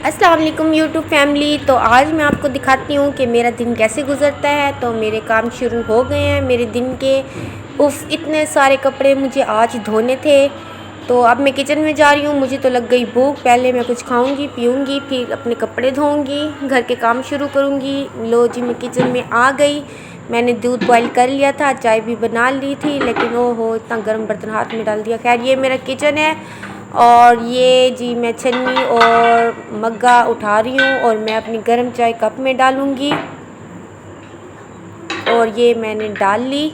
अस्सलाम वालेकुम YouTube family. तो आज मैं आपको दिखाती हूँ कि मेरा दिन कैसे गुज़रता है। तो मेरे काम शुरू हो गए हैं मेरे दिन के। उफ़, इतने सारे कपड़े मुझे आज धोने थे। तो अब मैं किचन में जा रही हूँ, मुझे तो लग गई भूख। पहले मैं कुछ खाऊंगी पीऊंगी, फिर अपने कपड़े धोऊंगी, घर के काम शुरू करूँगी। लो जी, मैं किचन में आ गई। मैंने दूध बॉईल कर लिया था, चाय भी बना ली थी, लेकिन ओहो इतना गर्म बर्तन हाथ में डाल दिया। खैर, ये मेरा किचन है और ये जी मैं छन्नी और मग्गा उठा रही हूँ और मैं अपनी गर्म चाय कप में डालूँगी। और ये मैंने डाल ली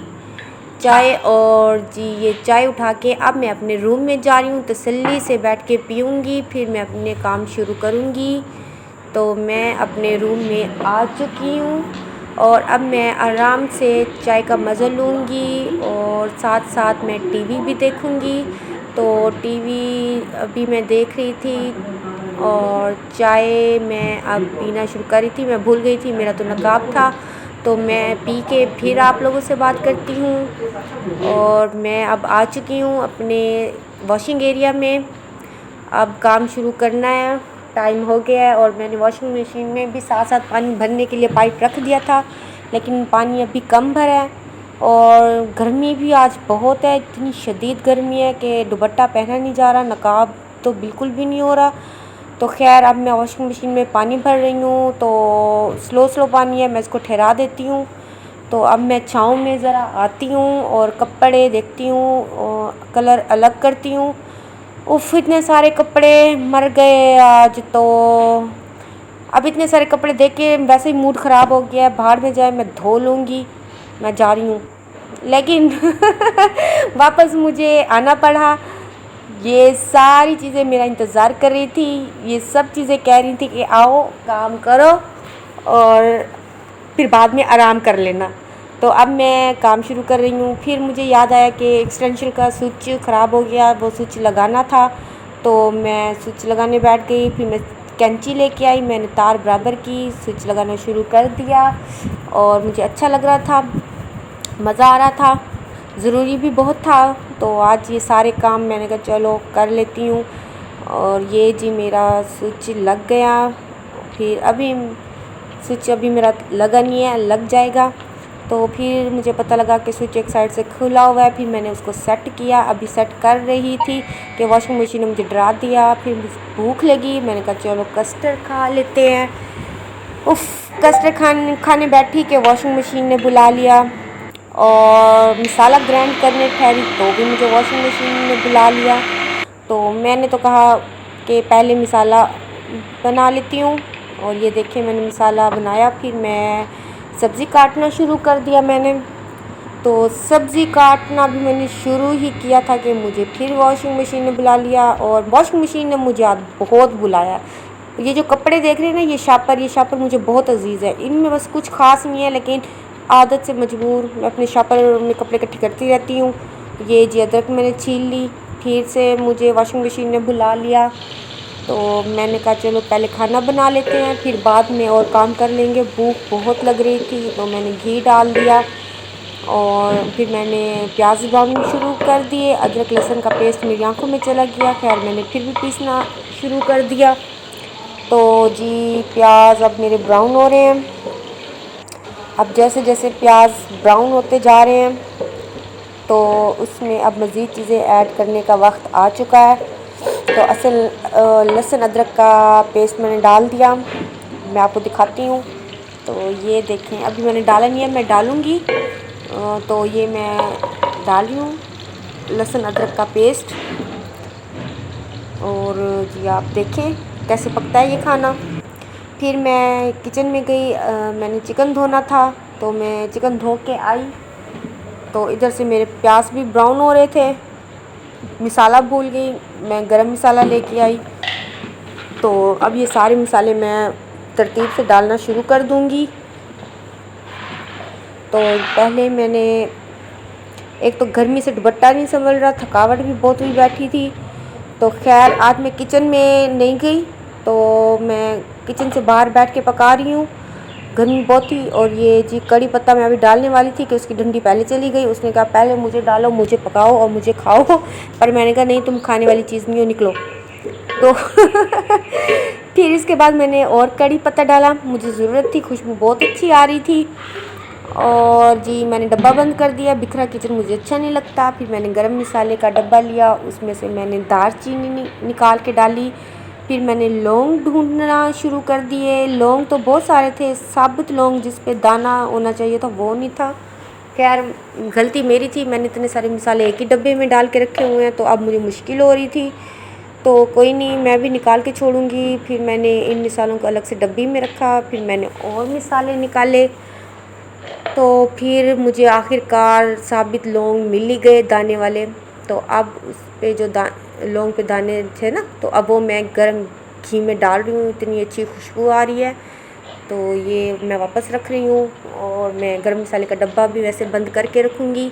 चाय। और जी ये चाय उठा के अब मैं अपने रूम में जा रही हूँ, तसल्ली से बैठ के पीऊँगी, फिर मैं अपने काम शुरू करूँगी। तो मैं अपने रूम में आ चुकी हूँ और अब मैं आराम से चाय का मज़ा लूँगी और साथ साथ मैं टीवी भी देखूँगी। तो टीवी अभी मैं देख रही थी और चाय मैं अब पीना शुरू कर रही थी। मैं भूल गई थी, मेरा तो नकाब था। तो मैं पी के फिर आप लोगों से बात करती हूँ। और मैं अब आ चुकी हूँ अपने वॉशिंग एरिया में। अब काम शुरू करना है, टाइम हो गया है। और मैंने वॉशिंग मशीन में भी साथ साथ पानी भरने के लिए पाइप रख दिया था, लेकिन पानी अभी कम भरा है। और गर्मी भी आज बहुत है, इतनी शदीद गर्मी है कि दुपट्टा पहना नहीं जा रहा, नकाब तो बिल्कुल भी नहीं हो रहा। तो खैर, अब मैं वॉशिंग मशीन में पानी भर रही हूँ। तो स्लो स्लो पानी है, मैं इसको ठहरा देती हूँ। तो अब मैं छाँव में ज़रा आती हूँ और कपड़े देखती हूँ, कलर अलग करती हूँ। उफ़, इतने सारे कपड़े मर गए आज तो। अब इतने सारे कपड़े देख के वैसे ही मूड ख़राब हो गया है। बाहर में जाए, मैं धो लूँगी, मैं जा रही हूँ। लेकिन वापस मुझे आना पड़ा। ये सारी चीज़ें मेरा इंतज़ार कर रही थी, ये सब चीज़ें कह रही थी कि आओ काम करो और फिर बाद में आराम कर लेना। तो अब मैं काम शुरू कर रही हूँ। फिर मुझे याद आया कि एक्सटेंशन का स्विच ख़राब हो गया, वो स्विच लगाना था। तो मैं स्विच लगाने बैठ गई, फिर मैं कैंची लेके आई, मैंने तार बराबर की, स्विच लगाना शुरू कर दिया। और मुझे अच्छा लग रहा था, मज़ा आ रहा था, ज़रूरी भी बहुत था। तो आज ये सारे काम मैंने कहा चलो कर लेती हूँ। और ये जी मेरा स्विच लग गया। फिर अभी स्विच अभी मेरा लगा नहीं है, लग जाएगा। तो फिर मुझे पता लगा कि स्विच एक साइड से खुला हुआ है, फिर मैंने उसको सेट किया। अभी सेट कर रही थी कि वॉशिंग मशीन ने मुझे डरा दिया। फिर मुझे भूख लगी, मैंने कहा चलो कस्टर्ड खा लेते हैं। उफ़, कस्टर्ड खाने बैठी कि वॉशिंग मशीन ने बुला लिया। और मसाला ग्राइंड करने ठहरी तो भी मुझे वॉशिंग मशीन ने बुला लिया। तो मैंने तो कहा कि पहले मसाला बना लेती हूँ। और ये देखिए मैंने मसाला बनाया, फिर मैं सब्ज़ी काटना शुरू कर दिया मैंने। तो सब्ज़ी काटना भी मैंने शुरू ही किया था कि मुझे फिर वॉशिंग मशीन ने बुला लिया। और वॉशिंग मशीन ने मुझे आज बहुत बुलाया। ये जो कपड़े देख रहे हैं ना, ये शापर मुझे बहुत अजीज़ है। इनमें बस कुछ ख़ास नहीं है, लेकिन आदत से मजबूर मैं अपने शापर में कपड़े इकट्ठे करती रहती हूँ। ये जी अदरक मैंने छील ली, फिर से मुझे वॉशिंग मशीन ने बुला लिया। तो मैंने कहा चलो पहले खाना बना लेते हैं, फिर बाद में और काम कर लेंगे। भूख बहुत लग रही थी तो मैंने घी डाल दिया और फिर मैंने प्याज डालनी शुरू कर दिए। अदरक लहसुन का पेस्ट मेरी आंखों में चला गया, खैर मैंने फिर भी पीसना शुरू कर दिया। तो जी प्याज अब मेरे ब्राउन हो रहे हैं। अब जैसे जैसे प्याज ब्राउन होते जा रहे हैं तो उसमें अब मज़ीद चीज़ें ऐड करने का वक्त आ चुका है। तो असल लहसुन अदरक का पेस्ट मैंने डाल दिया, मैं आपको दिखाती हूँ। तो ये देखें, अभी मैंने डाला नहीं है, मैं डालूँगी। तो ये मैं डाल रही हूँ लहसुन अदरक का पेस्ट। और जी आप देखें कैसे पकता है ये खाना। फिर मैं किचन में गई, मैंने चिकन धोना था तो मैं चिकन धो के आई। तो इधर से मेरे प्याज भी ब्राउन हो रहे थे, मसाला भूल गई, मैं गरम मसाला लेके आई। तो अब ये सारे मसाले मैं तरतीब से डालना शुरू कर दूंगी। तो पहले मैंने, एक तो गर्मी से दुपट्टा नहीं संभल रहा, थकावट भी बहुत हुई बैठी थी। तो खैर आज मैं किचन में नहीं गई, तो मैं किचन से बाहर बैठ के पका रही हूँ, गर्मी बहुत थी। और ये जी कड़ी पत्ता मैं अभी डालने वाली थी कि उसकी डंडी पहले चली गई। उसने कहा पहले मुझे डालो, मुझे पकाओ और मुझे खाओ। पर मैंने कहा नहीं, तुम खाने वाली चीज़ नहीं हो, निकलो। तो फिर इसके बाद मैंने और कड़ी पत्ता डाला, मुझे ज़रूरत थी, खुशबू बहुत अच्छी आ रही थी। और जी मैंने डब्बा बंद कर दिया, बिखरा किचन मुझे अच्छा नहीं लगता। फिर मैंने गरम मसाले का डब्बा लिया, उसमें से मैंने दालचीनी निकाल के डाली। फिर मैंने लौंग ढूंढना शुरू कर दिए। लौंग तो बहुत सारे थे, साबुत लौंग जिस पे दाना होना चाहिए था वो नहीं था। खैर गलती मेरी थी, मैंने इतने सारे मसाले एक ही डब्बे में डाल के रखे हुए हैं, तो अब मुझे मुश्किल हो रही थी। तो कोई नहीं, मैं भी निकाल के छोड़ूंगी। फिर मैंने इन मिसालों को अलग से डब्बी में रखा, फिर मैंने और मिसाले निकाले। तो फिर मुझे आखिरकार साबित लौंग मिल ही गए दाने वाले। तो अब उस पे जो लौंग पे दाने थे ना, तो अब वो मैं गर्म घी में डाल रही हूँ। इतनी अच्छी खुशबू आ रही है। तो ये मैं वापस रख रही हूँ, और मैं गरम मसाले का डब्बा भी वैसे बंद करके रखूँगी।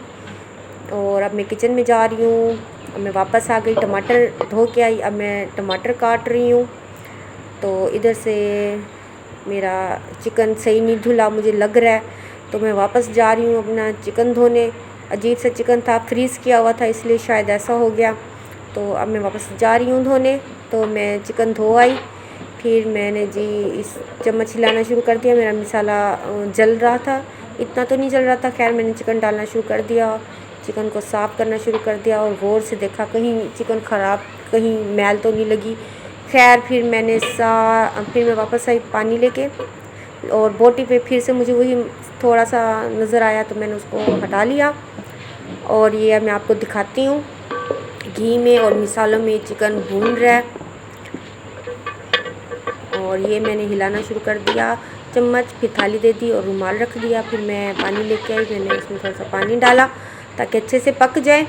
और अब मैं किचन में जा रही हूँ। अब मैं वापस आ गई, टमाटर धो के आई, अब मैं टमाटर काट रही हूँ। तो इधर से मेरा चिकन सही नहीं धुला मुझे लग रहा है, तो मैं वापस जा रही हूँ अपना चिकन धोने। अजीब सा चिकन था, फ्रीज़ किया हुआ था, इसलिए शायद ऐसा हो गया। तो अब मैं वापस जा रही हूँ धोने। तो मैं चिकन धो आई, फिर मैंने जी इस चम्मच हिलाना शुरू कर दिया। मेरा मसाला जल रहा था, इतना तो नहीं जल रहा था। खैर मैंने चिकन डालना शुरू कर दिया, चिकन को साफ़ करना शुरू कर दिया, और गौर से देखा कहीं चिकन ख़राब, कहीं मैल तो नहीं लगी। खैर फिर मैं वापस आई पानी लेके, और बोटी पे फिर से मुझे वही थोड़ा सा नज़र आया, तो मैंने उसको हटा लिया। और ये मैं आपको दिखाती हूँ, घी में और मिसालों में चिकन भून रहा है। और ये मैंने हिलाना शुरू कर दिया चम्मच, फिर थाली दे दी और रुमाल रख दिया। फिर मैं पानी लेके आई, मैंने उसमें थोड़ा सा पानी डाला ताकि अच्छे से पक जाए।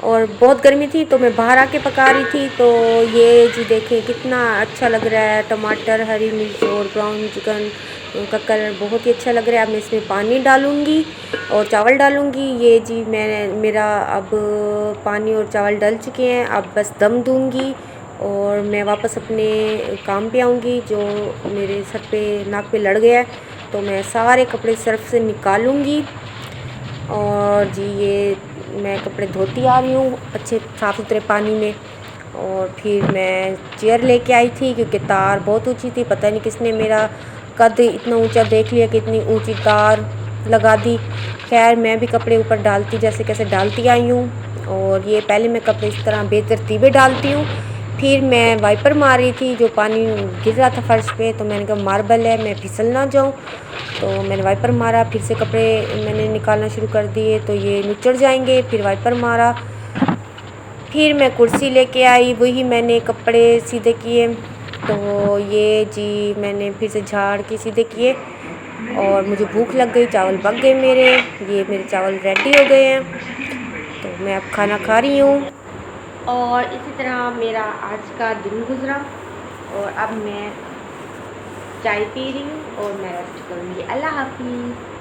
और बहुत गर्मी थी, तो मैं बाहर आके पका रही थी। तो ये जी देखें कितना अच्छा लग रहा है, टमाटर, हरी मिर्च और ब्राउन चिकन का कलर बहुत ही अच्छा लग रहा है। अब मैं इसमें पानी डालूँगी और चावल डालूँगी। ये जी मेरा अब पानी और चावल डल चुके हैं, अब बस दम दूँगी और मैं वापस अपने काम पे आऊँगी। जो मेरे सर पे नाक पे लड़ गया है, तो मैं सारे कपड़े सर्फ से निकालूँगी। और जी ये मैं कपड़े धोती आ रही हूँ अच्छे साफ़ सुथरे पानी में। और फिर मैं चेयर लेके आई थी, क्योंकि तार बहुत ऊंची थी। पता नहीं किसने मेरा कद इतना ऊंचा देख लिया कि इतनी ऊंची तार लगा दी। खैर मैं भी कपड़े ऊपर डालती जैसे कैसे डालती आई हूँ। और ये पहले मैं कपड़े इस तरह बेतरतीबे डालती हूँ। फिर मैं वाइपर मार रही थी, जो पानी गिर रहा था फर्श पे, तो मैंने कहा मार्बल है, मैं फिसल ना जाऊँ। तो मैंने वाइपर मारा, फिर से कपड़े मैंने निकालना शुरू कर दिए, तो ये निचड़ जाएंगे। फिर वाइपर मारा, फिर मैं कुर्सी लेके आई, वही मैंने कपड़े सीधे किए। तो ये जी मैंने फिर से झाड़ के सीधे किए, और मुझे भूख लग गई, चावल पक गए मेरे। ये मेरे चावल रेडी हो गए हैं, तो मैं अब खाना खा रही हूँ। और इसी तरह मेरा आज का दिन गुजरा, और अब मैं चाय पी रही हूँ और मैं रेस्ट करूँगी। अल्लाह हाफिज़।